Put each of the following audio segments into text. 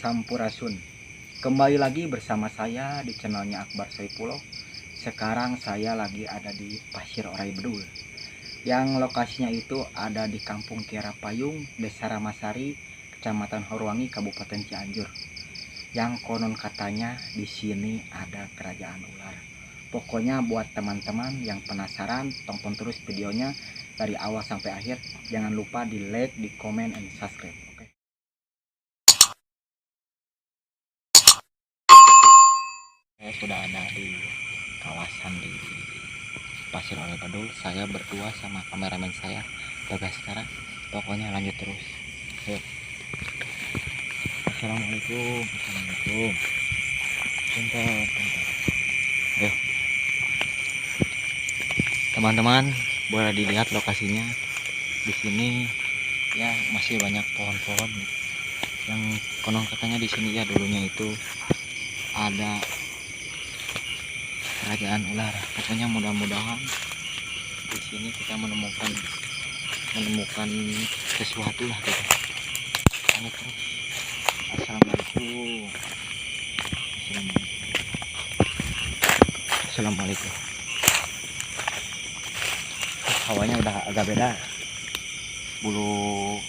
Sampurasun. Kembali lagi bersama saya di channelnya Akbar Saifullah. Sekarang saya lagi ada di Pasir Orai Bedul, yang lokasinya itu ada di Kampung Kiara Payung, Desa Ramasari, Kecamatan Horwangi, Kabupaten Cianjur. Yang konon katanya di sini ada kerajaan ular. Pokoknya buat teman-teman yang penasaran, tonton terus videonya dari awal sampai akhir. Jangan lupa di like, di komen, and subscribe. Oke. Saya sudah ada di kawasan di Pasir Orai Bedul. Saya berdua sama kameramen saya Bagas sekarang. Pokoknya lanjut terus. Yuk. Assalamualaikum. Assalamualaikum. Bentar. Ayo. Teman-teman, boleh dilihat lokasinya. Di sini ya masih banyak pohon-pohon yang konon katanya di sini ya dulunya itu ada kerajaan ular. Pokoknya mudah-mudahan di sini kita menemukan sesuatu lah gitu. Lanjut terus. Assalamualaikum. Assalamualaikum. Hawanya udah agak beda. Bulu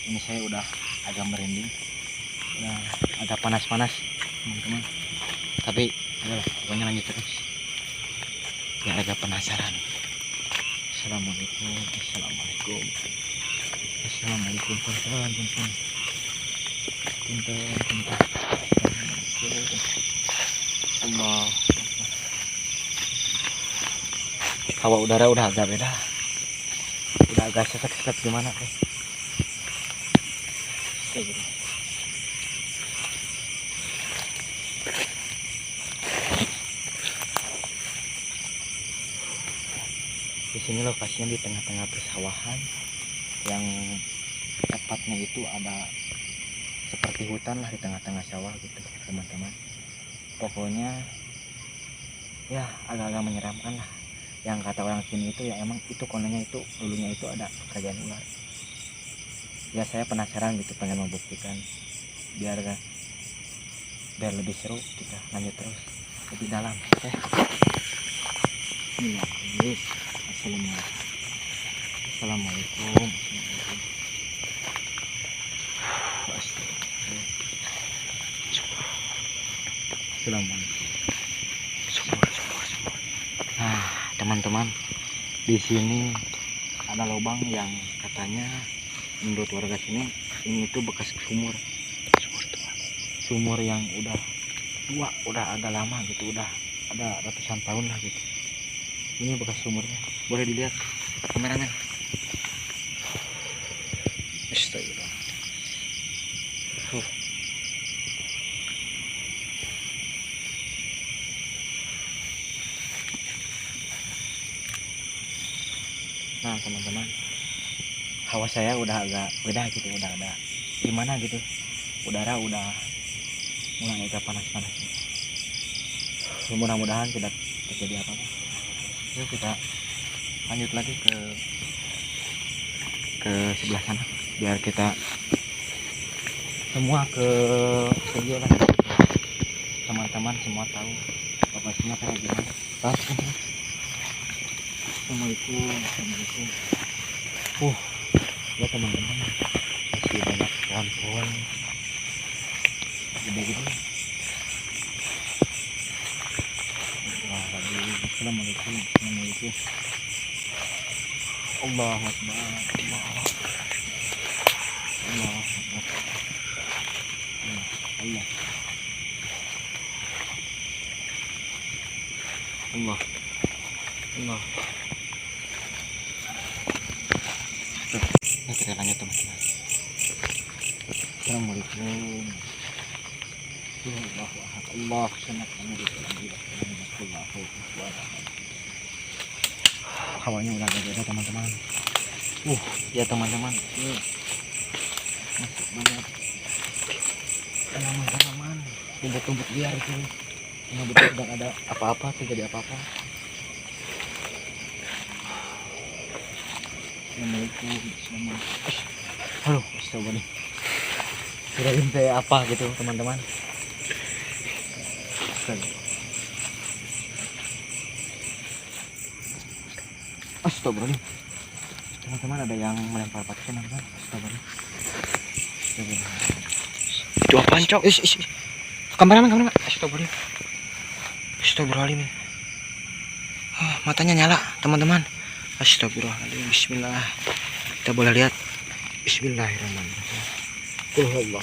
ini saya udah agak merinding. Udah agak panas-panas, teman-teman. Tapi ayolah, pokoknya lanjut terus. Ya agak penasaran. Assalamualaikum. Assalamualaikum. Assalamualaikum. Punten. Allah. Hawa udara udah agak beda. Udah agak sesek-sesek gimana teh. Kayak gitu. Di sini lokasinya di tengah-tengah persawahan, yang tepatnya itu ada seperti hutan lah di tengah-tengah sawah gitu, teman-teman. Pokoknya ya agak-agak menyeramkan lah. Yang kata orang sini itu ya emang itu kononnya itu dulunya itu ada kerajaan ular. Ya saya penasaran gitu, pengen membuktikan biar lebih seru. Kita lanjut terus lebih dalam. Oke. Assalamualaikum. Assalamualaikum. Nah, teman-teman, di sini ada lubang yang katanya menurut warga sini ini itu bekas sumur yang udah tua, udah agak lama gitu, udah ada ratusan tahun lah gitu. Ini bekas sumurnya, boleh dilihat kameramen. Astagfirullah. Nah teman-teman, hawa saya udah agak beda gitu, udah ada gimana gitu, udara udah mulai agak panas-panas. Mudah-mudahan tidak terjadi apa-apa. Yuk kita lanjut lagi ke sebelah sana biar kita semua ke studio lah, teman-teman semua tahu lokasinya kayak gimana. Assalamualaikum. Ya teman-teman, masih banyak pohon-pohon gede-gede. Assalamualaikum. Allahu Akbar. Allah. Nah, kita lanjut teman-teman. Assalamualaikum. Allah hawanya udah agak beda teman-teman. Ya teman-teman, ini masih banyak tanaman-tanaman, rumput-rumput liar itu. Nggak betul tidak ada apa-apa, terjadi apa-apa. Assalamualaikum. Aduh, coba nih. Kirain kayak apa gitu teman-teman. Astagfirullah. Teman-teman ada yang melempar pakai teman-teman. Astagfirullah. Itu apaan, Cok? Kameramen. Astagfirullah. Astagfirullahaladzim. Matanya nyala, teman-teman. Astagfirullahaladzim. Bismillah. Kita boleh lihat. Bismillahirrahmanirrahim. Allah.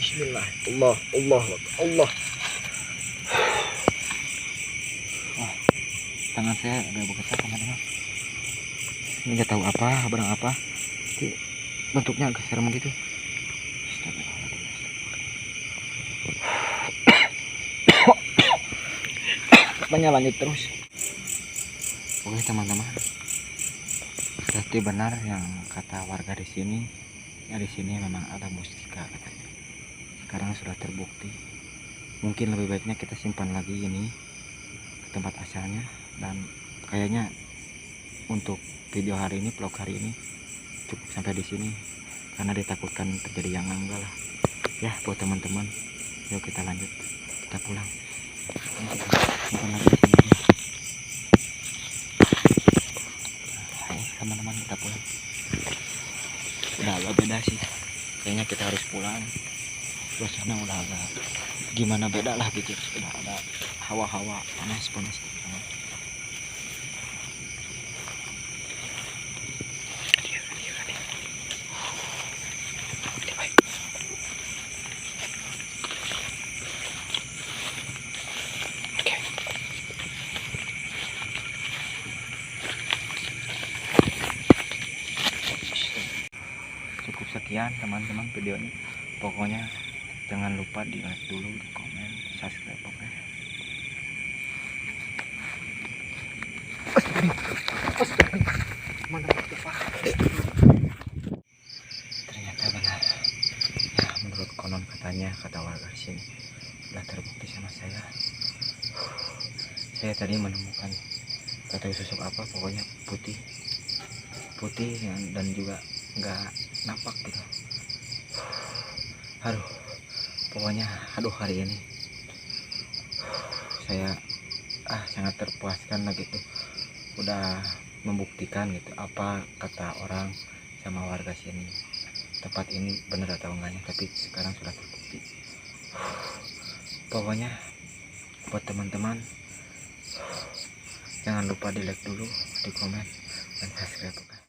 Bismillah. Allah. Tangan saya agak bergetar teman-teman. Ini nggak tahu apa, barang apa. Itu bentuknya agak serem gitu. Katanya lanjut terus. Oke teman-teman. Berarti benar yang kata warga di sini. Ya di sini memang ada mustika katanya. Sekarang sudah terbukti. Mungkin lebih baiknya kita simpan lagi ini ke tempat asalnya, dan kayaknya untuk video hari ini, vlog hari ini cukup sampai di sini karena ditakutkan terjadi yang enggak lah. Ya buat teman-teman, yuk kita lanjut, kita pulang. Simpan lagi di sini. Ayo teman-teman, kita pulang. Udah agak beda sih, kayaknya kita harus pulang. Suasana udah agak gimana, beda lah gitu. Udah ada hawa-hawa panas gitu. Cukup sekian teman-teman videonya. Pokoknya jangan lupa di like dulu, di komen, subscribe pokoknya. Ternyata benar ya, menurut konon katanya, kata warga sini sudah terbukti sama saya. Saya tadi menemukan, gak tahu sosok apa, pokoknya putih dan juga nggak napak gitu. Aduh, pokoknya hari ini saya sangat terpuaskan lah gitu. Udah membuktikan gitu apa kata orang sama warga sini. Tempat ini bener atau enggaknya, tapi sekarang sudah terbukti. Pokoknya buat teman-teman, jangan lupa di like dulu, di komen, dan subscribe.